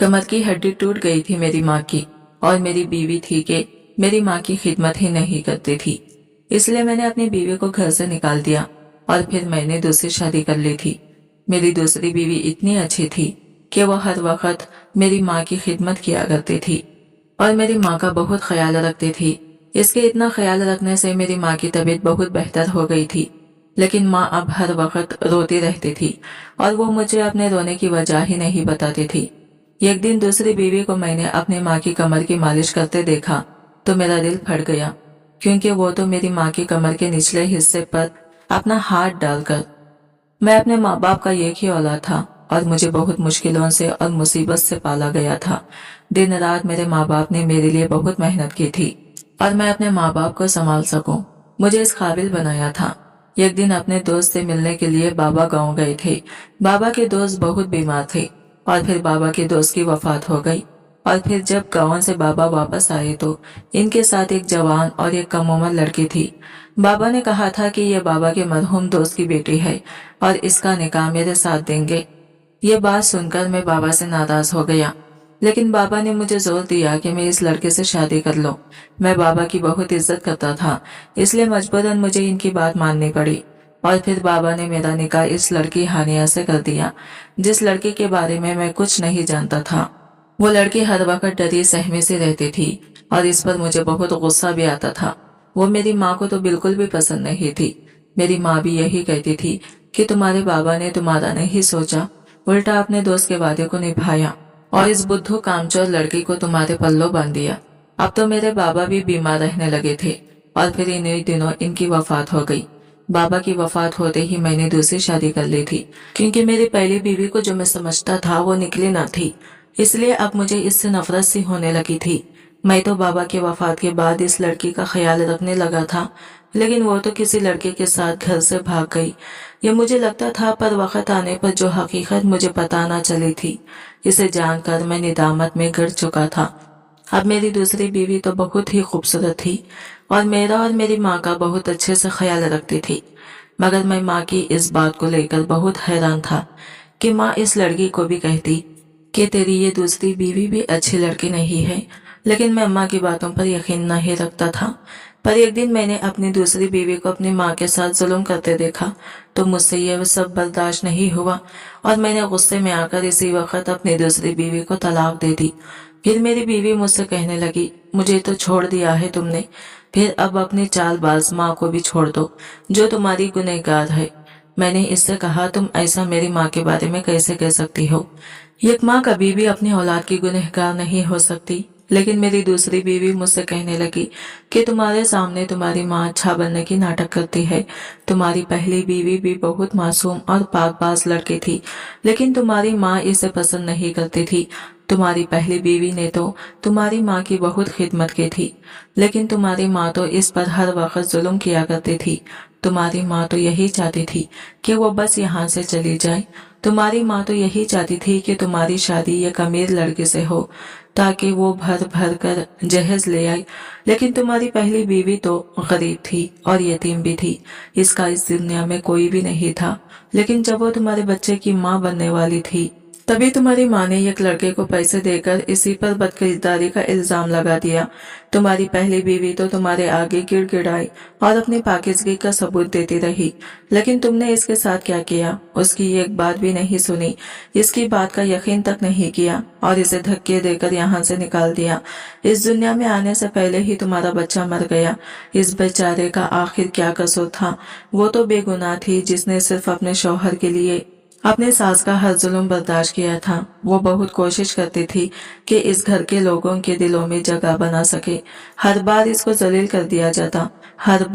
कमर की हड्डी टूट गई थी मेरी माँ की, और मेरी बीवी थी कि मेरी माँ की खिदमत ही नहीं करती थी। इसलिए मैंने अपनी बीवी को घर से निकाल दिया और फिर मैंने दूसरी शादी कर ली थी। मेरी दूसरी बीवी इतनी अच्छी थी कि वो हर वक्त मेरी माँ की खिदमत किया करती थी और मेरी माँ का बहुत ख्याल रखती थी। इसके इतना ख्याल रखने से मेरी माँ की तबीयत बहुत बेहतर हो गई थी। लेकिन माँ अब हर वक्त रोती रहती थी और वो मुझे अपने रोने की वजह ही नहीं बताती थी। एक दिन दूसरी बीवी को मैंने अपनी माँ की कमर की मालिश करते देखा तो मेरा दिल फट गया, क्योंकि वो तो मेरी माँ की कमर के निचले हिस्से पर अपना हाथ डालकर। मैं अपने माँ बाप का एक ही औलाद था और मुझे बहुत मुश्किलों से और मुसीबत से पाला गया था। दिन रात मेरे माँ बाप ने मेरे लिए बहुत मेहनत की थी और मैं अपने माँ बाप को संभाल सकूं, मुझे इस काबिल बनाया था। एक दिन अपने दोस्त से मिलने के लिए बाबा गांव गए थे। बाबा के दोस्त बहुत बीमार थे और फिर बाबा के दोस्त की वफात हो गई। और फिर जब गांव से बाबा वापस आए तो इनके साथ एक जवान और एक कम उम्र लड़की थी। बाबा ने कहा था कि यह बाबा के मरहूम दोस्त की बेटी है और इसका निकाह मेरे साथ देंगे। ये बात सुनकर मैं बाबा से नाराज हो गया, लेकिन बाबा ने मुझे जोर दिया कि मैं इस लड़के से शादी कर लूं। मैं बाबा की बहुत इज्जत करता था, इसलिए मजबूरन मुझे इनकी बात माननी पड़ी। और फिर बाबा ने मेरा निकाह इस लड़की हानिया से कर दिया, जिस लड़की के बारे में मैं कुछ नहीं जानता था। वो लड़की हर वक्त डरी सहमी से रहती थी और इस पर मुझे बहुत गुस्सा भी आता था। वो मेरी माँ को तो बिल्कुल भी पसंद नहीं थी। मेरी माँ भी यही कहती थी कि तुम्हारे बाबा ने तुम्हारा नहीं सोचा, उल्टा अपने दोस्त के वादे को निभाया और इस बुद्धू कामचोर लड़की को तुम्हारे पल्लों बांध दिया। अब तो मेरे बाबा भी बीमार रहने लगे थे और फिर इन्हीं दिनों इनकी वफात हो गई। बाबा की वफात होते ही मैंने दूसरी शादी कर ली थी, क्योंकि मेरी पहली बीवी को जो मैं समझता था वो निकली ना थी। इसलिए अब मुझे इससे नफरत सी होने लगी थी। मैं तो बाबा के वफात के बाद इस लड़की का ख्याल रखने लगा था, लेकिन वो तो किसी लड़के के साथ घर से भाग गई। ये मुझे लगता था, पर वक्त आने पर जो हकीकत मुझे पता ना चली थी, इसे जानकर मैं निदामत में गिर चुका था। अब मेरी दूसरी बीवी तो बहुत ही खूबसूरत थी और मेरा और मेरी माँ का बहुत अच्छे से ख्याल रखती थी, मगर मैं माँ की इस बात को लेकर बहुत हैरान था कि माँ इस लड़की को भी कहती कि तेरी ये दूसरी बीवी भी अच्छी लड़की नहीं है। लेकिन मैं अम्मा की बातों पर यकीन नहीं रखता था। पर एक दिन मैंने अपनी दूसरी बीवी को अपनी माँ के साथ जुल्म करते देखा तो मुझसे यह सब बर्दाश्त नहीं हुआ और मैंने गुस्से में आकर इसी वक्त अपनी दूसरी बीवी को तलाक दे दी। फिर मेरी बीवी मुझसे कहने लगी, मुझे तो छोड़ दिया है तुमने, फिर अब अपनी चालबाज माँ को भी छोड़ दो जो तुम्हारी गुनहगार है। मैंने इससे कहा, तुम ऐसा मेरी माँ के बारे में कैसे कह सकती हो? एक माँ कभी भी अपनी औलाद की गुनहगार नहीं हो सकती। लेकिन मेरी दूसरी बीवी मुझसे कहने लगी कि तुम्हारे सामने तुम्हारी माँ अच्छा बनने की नाटक करती है। तुम्हारी पहली बीवी भी बहुत मासूम और पाकबाज लड़की थी, लेकिन तुम्हारी माँ इसे पसंद नहीं करती थी। तुम्हारी पहली बीवी ने तो तुम्हारी माँ की बहुत खिदमत की थी, लेकिन तुम्हारी माँ तो इस पर हर वक्त जुल्म किया करती थी। तुम्हारी माँ तो यही चाहती थी कि वो बस यहाँ से चली जाए। तुम्हारी माँ तो यही चाहती थी कि तुम्हारी शादी एक अमीर लड़के से हो ताकि वो भर भर कर जहेज ले आए। लेकिन तुम्हारी पहली बीवी तो गरीब थी और यतीम भी थी, इसका इस दुनिया में कोई भी नहीं था। लेकिन जब वो तुम्हारे बच्चे की माँ बनने वाली थी, तभी तुम्हारी माँ ने एक लड़के को पैसे देकर इसी पर बदकिरदारी का इल्जाम लगा दिया। तुम्हारी पहली बीवी तो तुम्हारे आगे गिड़गिड़ाई और अपनी पाकिज़गी का सबूत देती रही, लेकिन तुमने इसके साथ क्या किया? उसकी एक बात भी नहीं सुनी, इसकी बात का यकीन तक नहीं किया और इसे धक्के देकर यहाँ से निकाल दिया। इस दुनिया में आने से पहले ही तुम्हारा बच्चा मर गया। इस बेचारे का आखिर क्या कसूर था? वो तो बेगुनाह थी, जिसने सिर्फ अपने शौहर के लिए अपने सास का हर जुल्म बर्दाश्त किया था। वो बहुत कोशिश करती थी कि इस घर के लोगों के दिलों में जगह बना सके। हर बार इसको जलील कर दिया जाता, हर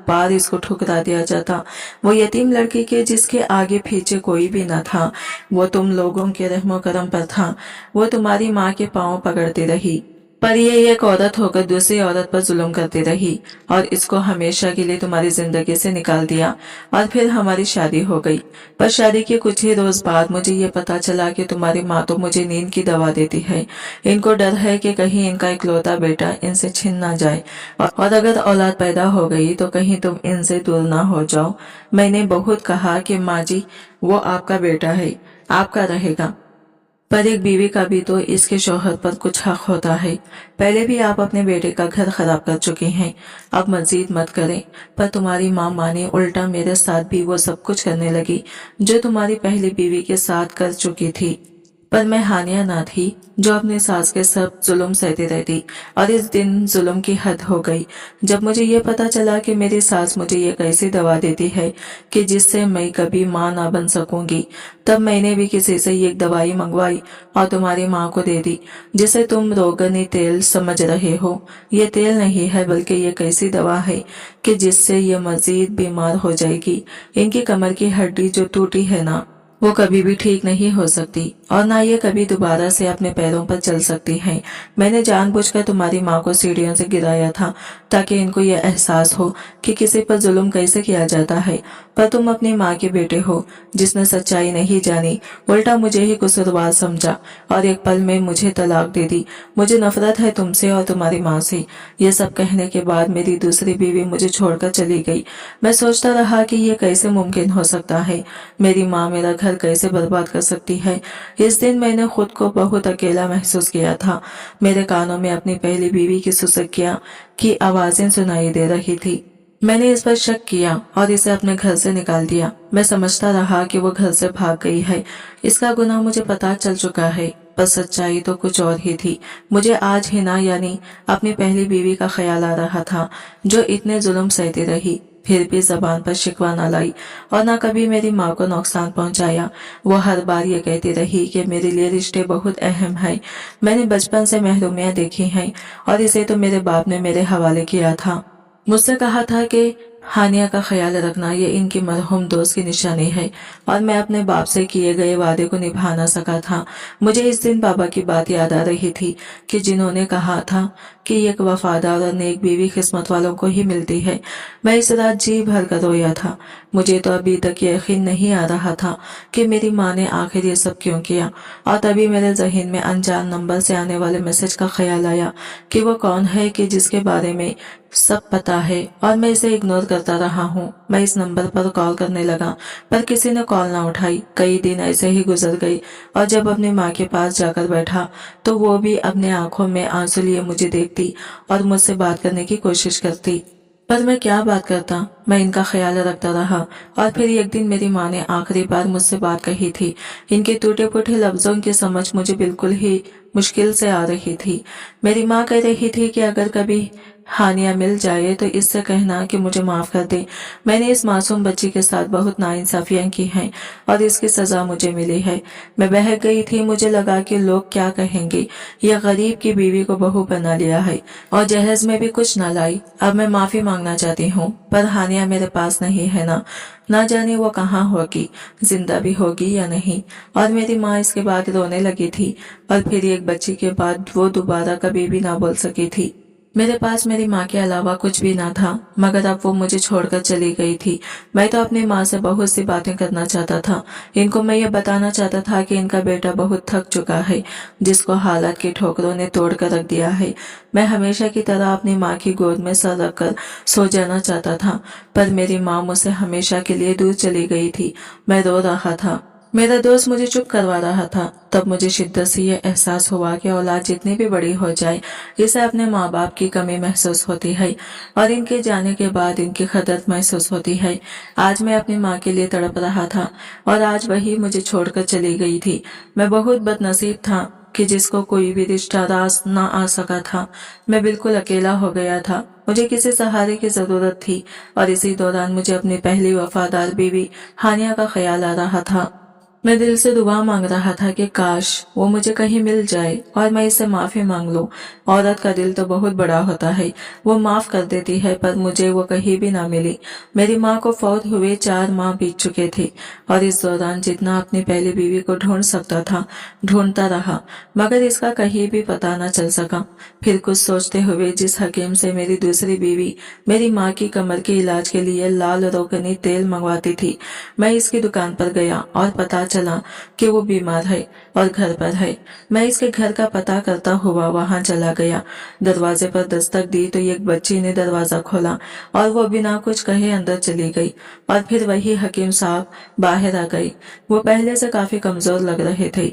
बार इसको ठुकरा दिया जाता। वो यतीम लड़की के जिसके आगे पीछे कोई भी न था, वो तुम लोगों के रहमो करम पर था। वो तुम्हारी माँ के पाँव पकड़ती रही, पर ये एक औरत होकर दूसरी औरत पर जुल्म करती रही और इसको हमेशा के लिए तुम्हारी जिंदगी से निकाल दिया। और फिर हमारी शादी हो गई। पर शादी के कुछ ही रोज बाद मुझे ये पता चला कि तुम्हारी माँ तो मुझे नींद की दवा देती है। इनको डर है कि कहीं इनका इकलौता बेटा इनसे छिन ना जाए और अगर औलाद पैदा हो गई तो कहीं तुम इनसे दूर ना हो जाओ। मैंने बहुत कहा कि माँ जी, वो आपका बेटा है, आपका रहेगा, पर एक बीवी का भी तो इसके शौहर पर कुछ हक होता है। पहले भी आप अपने बेटे का घर खराब कर चुके हैं, अब मजीद मत करें। पर तुम्हारी माँ माने उल्टा मेरे साथ भी वो सब कुछ करने लगी जो तुम्हारी पहली बीवी के साथ कर चुकी थी। पर मैं हानिया ना थी जो अपने सास के सब जुल्म सहती रहती, और इस दिन जुल्म की हद हो गई जब मुझे ये पता चला कि मेरी सास मुझे ये कैसी दवा देती है कि जिससे मैं कभी माँ ना बन सकूंगी। तब मैंने भी किसी से ये दवाई मंगवाई और तुम्हारी माँ को दे दी, जिसे तुम रोगनी तेल समझ रहे हो। ये तेल नहीं है बल्कि ये कैसी दवा है कि जिससे ये मजीद बीमार हो जाएगी। इनकी कमर की हड्डी जो टूटी है ना, वो कभी भी ठीक नहीं हो सकती और ना ये कभी दोबारा से अपने पैरों पर चल सकती हैं। मैंने जानबूझकर तुम्हारी माँ को सीढ़ियों से गिराया था ताकि इनको ये एहसास हो कि किसी पर जुल्म कैसे किया जाता है। पर तुम अपनी माँ के बेटे हो जिसने सच्चाई नहीं जानी, उल्टा मुझे ही कसूरवार समझा और एक पल में मुझे तलाक दे दी। मुझे नफरत है तुमसे और तुम्हारी माँ से। ये सब कहने के बाद मेरी दूसरी बीवी मुझे छोड़कर चली गई। मैं सोचता रहा कि ये कैसे मुमकिन हो सकता है, मेरी माँ मेरा घर कैसे बर्बाद कर सकती है। इस दिन मैंने खुद को बहुत अकेला महसूस किया था। मेरे कानों में अपनी पहली बीवी की सुसक्कियां की आवाजें सुनाई दे रही थी। मैंने इस पर शक किया और इसे अपने घर से निकाल दिया। मैं समझता रहा कि वो घर से भाग गई है। इसका गुनाह मुझे पता चल चुका है, पर सच्चाई तो कुछ और ही थी। मुझे आज हिना यानी अपनी पहली बीवी का ख्याल आ रहा था जो इतने जुल्म सहती रही, फिर भी जबान पर शिकवा न लाई और न कभी मेरी माँ को नुकसान पहुंचाया। वो हर बार ये कहती रही कि मेरे लिए रिश्ते बहुत अहम है। मैंने बचपन से महरूमियाँ देखी हैं और इसे तो मेरे बाप ने मेरे हवाले किया था। मुझसे कहा था कि हानिया का ख्याल रखना ये इनकी मरहूम दोस्त की निशानी है और मैं अपने बाप से किए गए वादे को निभा ना सका था। मुझे इस दिन बाबा की बात याद आ रही थी कि जिन्होंने कहा था कि एक वफादार और नेक बीवी किस्मत वालों को ही मिलती है। मैं इस रात जी भर कर रोया था। मुझे तो अभी तक यकीन नहीं आ रहा था कि मेरी माँ ने आखिर ये सब क्यों किया। और तभी मेरे जहन में अनजान नंबर से आने वाले मैसेज का ख्याल आया कि वो कौन है कि जिसके बारे में सब पता है और मैं इसे इग्नोर करता रहा हूँ। मैं इस नंबर पर कॉल करने लगा पर किसी ने कॉल ना उठाई। कई दिन ऐसे ही गुजर गई और जब अपनी माँ के पास जाकर बैठा तो वो भी अपने आंखों में आंसू लिए मुझे देखती और मुझसे बात करने की कोशिश करती, पर मैं क्या बात करता। मैं इनका ख्याल रखता रहा और फिर एक दिन मेरी माँ ने आखिरी बार मुझसे बात कही थी। इनके टूटे फूटे लफ्जों की समझ मुझे बिल्कुल ही मुश्किल से आ रही थी। मेरी माँ कह रही थी कि अगर कभी हानिया मिल जाए तो इससे कहना कि मुझे माफ कर दे। मैंने इस मासूम बच्ची के साथ बहुत नाइंसाफियां की हैं और इसकी सजा मुझे मिली है। मैं बहक गई थी। मुझे लगा कि लोग क्या कहेंगे, यह गरीब की बीवी को बहू बना लिया है और जहेज में भी कुछ न लाई। अब मैं माफी मांगना चाहती हूँ पर हानिया मेरे पास नहीं है ना जाने वो कहाँ होगी, जिंदा भी होगी या नहीं। और मेरी माँ इसके बाद रोने लगी थी और फिर एक बच्ची के बाद वो दोबारा कभी भी ना बोल सकी थी। मेरे पास मेरी माँ के अलावा कुछ भी ना था, मगर अब वो मुझे छोड़कर चली गई थी। मैं तो अपनी माँ से बहुत सी बातें करना चाहता था। इनको मैं ये बताना चाहता था कि इनका बेटा बहुत थक चुका है, जिसको हालात की ठोकरों ने तोड़ कर रख दिया है। मैं हमेशा की तरह अपनी माँ की गोद में सर रखकर सो जाना चाहता था, पर मेरी माँ मुझसे हमेशा के लिए दूर चली गई थी। मैं रो रहा था। मेरा दोस्त मुझे चुप करवा रहा था। तब मुझे शिद्दत से ये एहसास हुआ कि औलाद जितनी भी बड़ी हो जाए, इसे अपने माँ बाप की कमी महसूस होती है और इनके जाने के बाद इनकी खदर महसूस होती है। आज मैं अपनी माँ के लिए तड़प रहा था और आज वही मुझे छोड़कर चली गई थी। मैं बहुत बदनसीब था कि जिसको कोई भी रिश्ता रास ना आ सका था। मैं बिल्कुल अकेला हो गया था। मुझे किसी सहारे की जरूरत थी और इसी दौरान मुझे अपनी पहली वफादार बीवी हानिया का ख्याल आ रहा था। मैं दिल से दुआ मांग रहा था कि काश वो मुझे कहीं मिल जाए और मैं इससे माफी मांग लूं। औरत का दिल तो बहुत बड़ा होता है, वो माफ कर देती है, पर मुझे वो कहीं भी ना मिली। मेरी माँ को फौत हुए 4 माह बीत चुके थे और इस दौरान जितना अपनी पहली बीवी को ढूंढ सकता था ढूंढता रहा, मगर इसका कहीं भी पता न चल सका। फिर कुछ सोचते हुए जिस हकीम से मेरी दूसरी बीवी मेरी माँ की कमर के इलाज के लिए लाल रोगनी तेल मंगवाती थी, मैं इसकी दुकान पर गया और पता चला कि वो बीमार है और घर पर है। मैं इसके घर का पता करता हुआ वहां चला गया। दरवाजे पर दस्तक दी तो एक बच्ची ने दरवाजा खोला और वो बिना कुछ कहे अंदर चली गई और फिर वही हकीम साहब बाहर आ गई। वो पहले से काफी कमजोर लग रहे थे।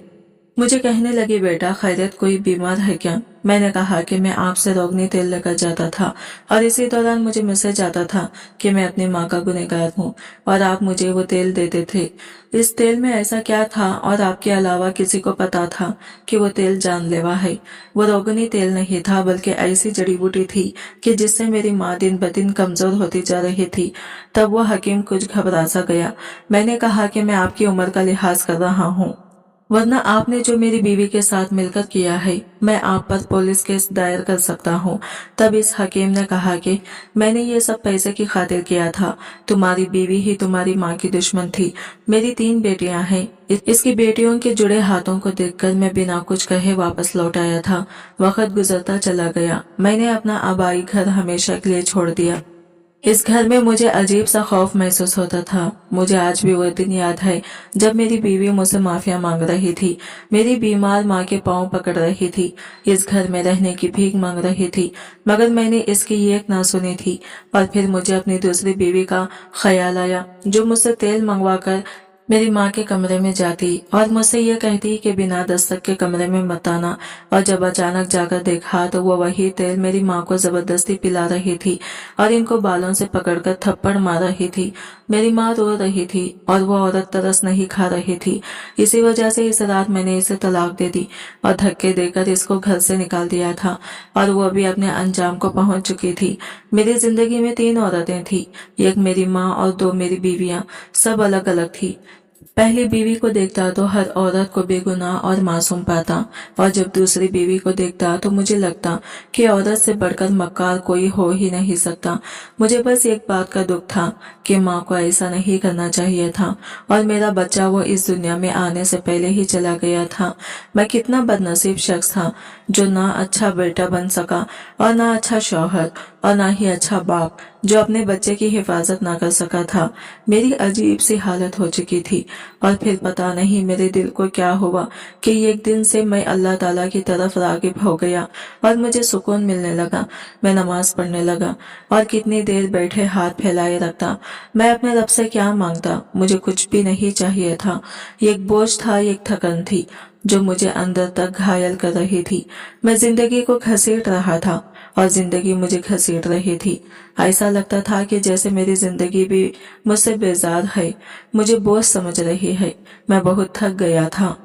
मुझे कहने लगी, बेटा खैरियत, कोई बीमार है क्या? मैंने कहा कि मैं आपसे रोगनी तेल लेकर जाता था और इसी दौरान मुझे मैसेज आता था कि मैं अपनी माँ का गुनहगार हूँ और आप मुझे वो तेल देते थे। इस तेल में ऐसा क्या था और आपके अलावा किसी को पता था कि वो तेल जानलेवा है? वो रोगनी तेल नहीं था बल्कि ऐसी जड़ी बूटी थी कि जिससे मेरी माँ दिन ब दिन कमजोर होती जा रही थी। तब वो हकीम कुछ घबरा सा गया। मैंने कहा कि मैं आपकी उम्र का लिहाज कर रहा हूँ, वरना आपने जो मेरी बीवी के साथ मिलकर किया है, मैं आप पर पुलिस केस दायर कर सकता हूँ। तब इस हकीम ने कहा कि मैंने ये सब पैसे की खातिर किया था। तुम्हारी बीवी ही तुम्हारी माँ की दुश्मन थी। मेरी 3 बेटियां हैं। इसकी बेटियों के जुड़े हाथों को देखकर मैं बिना कुछ कहे वापस लौट आया था। वक्त गुजरता चला गया। मैंने अपना आबाई घर हमेशा के लिए छोड़ दिया। इस घर में मुझे अजीब सा खौफ महसूस होता था। मुझे आज भी वो दिन याद है जब मेरी बीवी मुझसे माफिया मांग रही थी, मेरी बीमार माँ के पांव पकड़ रही थी, इस घर में रहने की भीख मांग रही थी, मगर मैंने इसकी एक ना सुनी थी। और फिर मुझे अपनी दूसरी बीवी का ख्याल आया जो मुझसे तेल मंगवा कर मेरी माँ के कमरे में जाती और मुझसे ये कहती कि बिना दस्तक के कमरे में मत आना। और जब अचानक जाकर देखा तो वो वही तेल मेरी माँ को जबरदस्ती पिला रही थी और इनको बालों से पकड़कर थप्पड़ मार रही थी। मेरी माँ रो रही थी और वो औरत तरस नहीं खा रही थी। इसी वजह से इस रात मैंने इसे तलाक दे दी और धक्के देकर इसको घर से निकाल दिया था और वो भी अपने अंजाम को पहुंच चुकी थी। मेरी जिंदगी में 3 औरतें थी, एक मेरी माँ और 2 मेरी बीवियां, सब अलग अलग थी। पहली बीवी को देखता तो हर औरत को बेगुनाह और मासूम पाता और जब दूसरी बीवी को देखता तो मुझे लगता कि औरत से बढ़कर मक्कार कोई हो ही नहीं सकता। मुझे बस एक बात का दुख था कि माँ को ऐसा नहीं करना चाहिए था और मेरा बच्चा वो इस दुनिया में आने से पहले ही चला गया था। मैं कितना बदनसीब शख्स था जो ना अच्छा बेटा बन सका और ना अच्छा शौहर और ना ही अच्छा बाप जो अपने बच्चे की हिफाजत ना कर सका था। मेरी अजीब सी हालत हो चुकी थी और फिर पता नहीं मेरे दिल को क्या हुआ कि एक दिन से मैं अल्लाह ताला की तरफ रागिब हो गया और मुझे सुकून मिलने लगा। मैं नमाज पढ़ने लगा और कितनी देर बैठे हाथ फैलाए रखता। मैं अपने रब से क्या मांगता? मुझे कुछ भी नहीं चाहिए था। एक बोझ था, एक थकन थी जो मुझे अंदर तक घायल कर रही थी। मैं जिंदगी को घसीट रहा था और जिंदगी मुझे घसीट रही थी। ऐसा लगता था कि जैसे मेरी जिंदगी भी मुझसे बेजार है, मुझे बोझ समझ रही है। मैं बहुत थक गया था।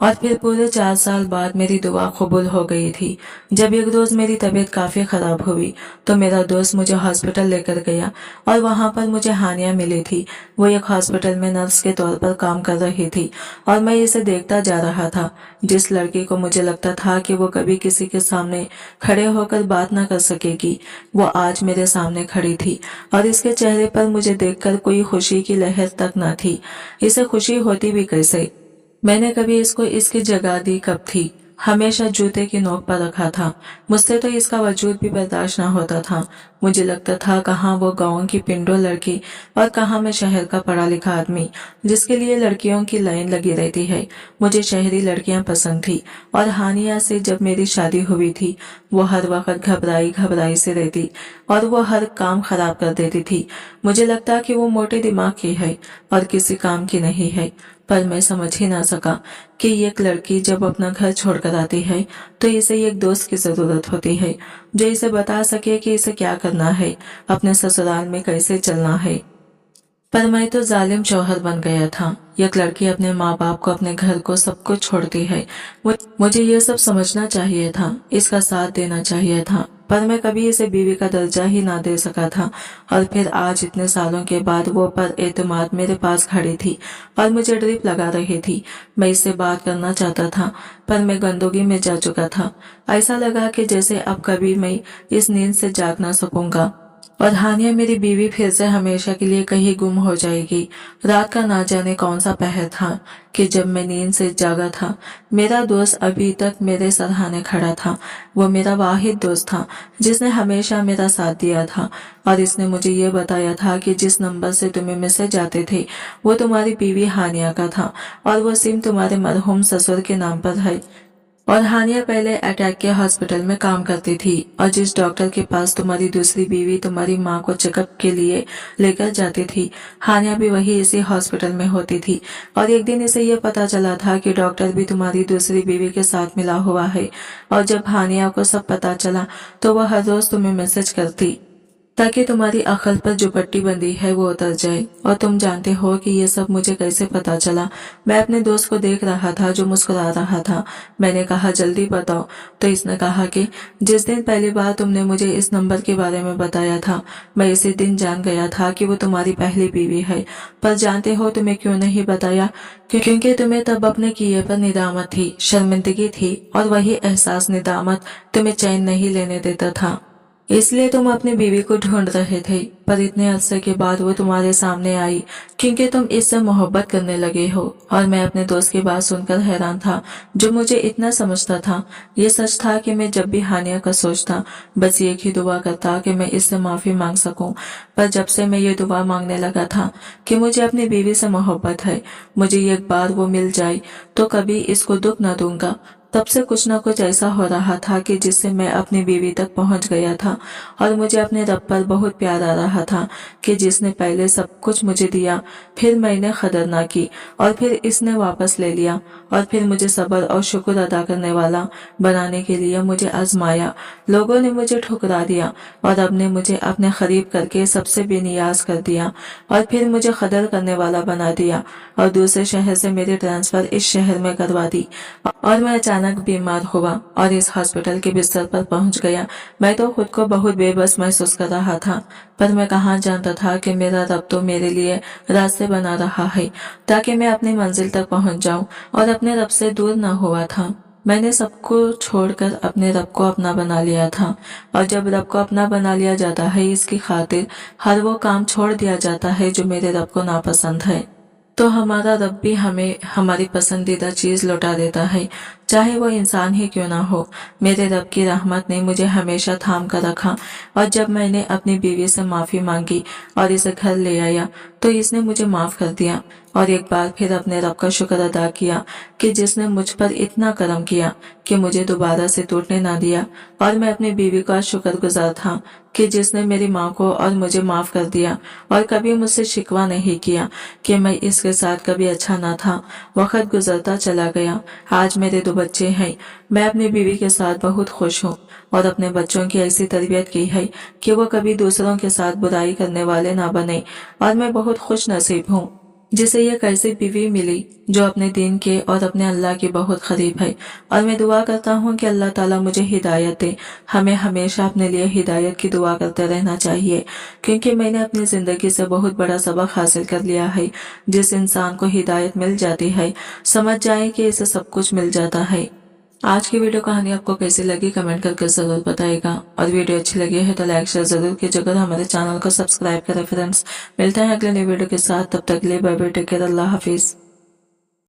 और फिर पूरे 4 साल बाद मेरी दुआ कबूल हो गई थी। जब एक रोज मेरी तबीयत काफी खराब हुई तो मेरा दोस्त मुझे हॉस्पिटल लेकर गया और वहां पर मुझे हानिया मिली थी। वो एक हॉस्पिटल में नर्स के तौर पर काम कर रही थी और मैं इसे देखता जा रहा था। जिस लड़की को मुझे लगता था कि वो कभी किसी के सामने खड़े होकर बात न कर सकेगी, वो आज मेरे सामने खड़ी थी और इसके चेहरे पर मुझे देखकर कोई खुशी की लहर तक न थी। इसे खुशी होती भी कैसे? मैंने कभी इसको इसकी जगह दी कब थी? हमेशा जूते की नोक पर रखा था। मुझसे तो इसका वजूद भी बर्दाश्त न होता था। मुझे लगता था कहाँ वो गांव की पिंडो लड़की और कहाँ मैं शहर का पढ़ा लिखा आदमी जिसके लिए लड़कियों की लाइन लगी रहती है। मुझे शहरी लड़कियां पसंद थी और हानिया से जब मेरी शादी हुई थी वो हर वक्त घबराई घबराई से रहती और वो हर काम खराब कर देती थी। मुझे लगता कि वो मोटे दिमाग की है और किसी काम की नहीं है, पर मैं समझ ही ना सका कि एक लड़की जब अपना घर छोड़कर आती है तो इसे एक दोस्त की जरूरत होती है जो इसे बता सके कि इसे क्या करना है, अपने ससुराल में कैसे चलना है। पर मैं तो जालिम शौहर बन गया था। एक लड़की अपने माँ बाप को, अपने घर को, सब कुछ छोड़ती है। मुझे ये सब समझना चाहिए था, इसका साथ देना चाहिए था, पर मैं कभी इसे बीवी का दर्जा ही ना दे सका था। और फिर आज इतने सालों के बाद वो पर एतमाद मेरे पास खड़ी थी और मुझे ड्रिप लगा रही थी। मैं इससे बात करना चाहता था पर मैं गंदगी में जा चुका था। ऐसा लगा कि जैसे अब कभी मैं इस नींद से जाग ना सकूंगा और हानिया मेरी बीवी फिर से हमेशा के लिए कहीं गुम हो जाएगी। रात का ना जाने कौन सा पहर था कि जब मैं नींद से जागा था। मेरा दोस्त अभी तक मेरे सराहने खड़ा था। वो मेरा वाहिद दोस्त था जिसने हमेशा मेरा साथ दिया था और इसने मुझे ये बताया था कि जिस नंबर से तुम्हें मैसेज आते थे वो तुम्हारी बीवी हानिया का था और वो सिम तुम्हारे मरहूम ससुर के नाम पर है। और हानिया पहले अटैक के हॉस्पिटल में काम करती थी और जिस डॉक्टर के पास तुम्हारी दूसरी बीवी तुम्हारी माँ को चेकअप के लिए लेकर जाती थी, हानिया भी वही इसी हॉस्पिटल में होती थी। और एक दिन इसे ये पता चला था कि डॉक्टर भी तुम्हारी दूसरी बीवी के साथ मिला हुआ है। और जब हानिया को सब पता चला तो वह हर रोज तुम्हें मैसेज करती ताकि तुम्हारी अकल पर जो पट्टी बंधी है वो उतर जाए। और तुम जानते हो कि ये सब मुझे कैसे पता चला। मैं अपने दोस्त को देख रहा था जो मुस्कुरा रहा था। मैंने कहा जल्दी बताओ, तो इसने कहा कि जिस दिन पहली बार तुमने मुझे इस नंबर के बारे में बताया था, मैं इसी दिन जान गया था कि वो तुम्हारी पहली बीवी है। पर जानते हो तुम्हें क्यों नहीं बताया? क्योंकि तुम्हें तब अपने किए पर निदामत थी, शर्मिंदगी थी, और वही एहसास निदामत तुम्हें चैन नहीं लेने देता था। इसलिए तुम अपनी बीवी को ढूंढ रहे थे, पर इतने अरसे के बाद वो तुम्हारे सामने आई क्योंकि तुम इससे मोहब्बत करने लगे हो। और मैं अपने दोस्त की बात सुनकर हैरान था, जो मुझे इतना समझता था। ये सच था कि मैं जब भी हानिया का सोचता, बस एक ही दुआ करता कि मैं इससे माफी मांग सकूं। पर जब से मैं ये दुआ मांगने लगा था कि मुझे अपनी बीवी से मोहब्बत है, मुझे एक बार वो मिल जाए तो कभी इसको दुख न दूंगा, तब से कुछ न कुछ ऐसा हो रहा था कि जिससे मैं अपनी बीवी तक पहुंच गया था। और मुझे अपने रब पर बहुत प्यार आ रहा था कि जिसने पहले सब कुछ मुझे दिया, फिर मैंने कदर ना की, और फिर इसने वापस ले लिया, और फिर मुझे सब्र और शुक्र अदा करने वाला बनाने के लिए मुझे आजमाया। लोगों ने मुझे ठुकरा दिया और अब ने मुझे अपने करीब करके सबसे बेनियाज कर दिया, और फिर मुझे कदर करने वाला बना दिया और दूसरे शहर से मेरी ट्रांसफर इस शहर में करवा दी। और मैं अचानक बीमार हुआ और इस हॉस्पिटल के बिस्तर पर पहुंच गया। मैं तो खुद को बहुत बेबस महसूस कर रहा था, पर मैं कहाँ जानता था कि मेरा रब तो मेरे लिए रास्ते बना रहा है ताकि मैं अपनी मंजिल तक पहुंच जाऊं और अपने रब से दूर न हुआ था। मैंने सबको छोड़कर अपने रब को अपना बना लिया था, और जब रब को अपना बना लिया जाता है, इसकी खातिर हर वो काम छोड़ दिया जाता है जो मेरे रब को नापसंद है, तो हमारा रब भी हमें हमारी पसंदीदा चीज लौटा देता है, चाहे वो इंसान ही क्यों ना हो। मेरे रब की रहमत ने मुझे हमेशा थाम कर रखा, और जब मैंने अपनी बीवी से माफी मांगी और इसे घर ले आया तो इसने मुझे माफ कर दिया। और एक बार फिर अपने रब का शुक्र अदा किया कि जिसने मुझ पर इतना करम किया कि मुझे दोबारा से टूटने ना दिया। और मैं अपनी बीवी का शुक्रगुजार था कि जिसने मेरी माँ को और मुझे माफ कर दिया और कभी मुझसे शिकवा नहीं किया कि मैं इसके साथ कभी अच्छा ना था। वक्त गुजरता चला गया। आज मेरे 2 बच्चे हैं। मैं अपनी बीवी के साथ बहुत खुश हूँ और अपने बच्चों की ऐसी तरबियत की है कि वो कभी दूसरों के साथ बुराई करने वाले ना बने। और मैं बहुत खुश नसीब हूँ जिसे ये कैसी बीवी मिली जो अपने दीन के और अपने अल्लाह के बहुत करीब है। और मैं दुआ करता हूँ कि अल्लाह ताला मुझे हिदायत दे। हमें हमेशा अपने लिए हिदायत की दुआ करते रहना चाहिए, क्योंकि मैंने अपनी जिंदगी से बहुत बड़ा सबक हासिल कर लिया है। जिस इंसान को हिदायत मिल जाती है, समझ जाए कि इसे सब कुछ मिल जाता है। आज की वीडियो कहानी आपको कैसी लगी कमेंट करके जरूर बताइएगा, और वीडियो अच्छी लगी है तो लाइक शेयर जरूर कीजिएगा। हमारे चैनल को सब्सक्राइब करें फ्रेंड्स। मिलते हैं अगले नई वीडियो के साथ, तब तक के लिए बाय बाय, टेक केयर, अल्लाह हाफिज।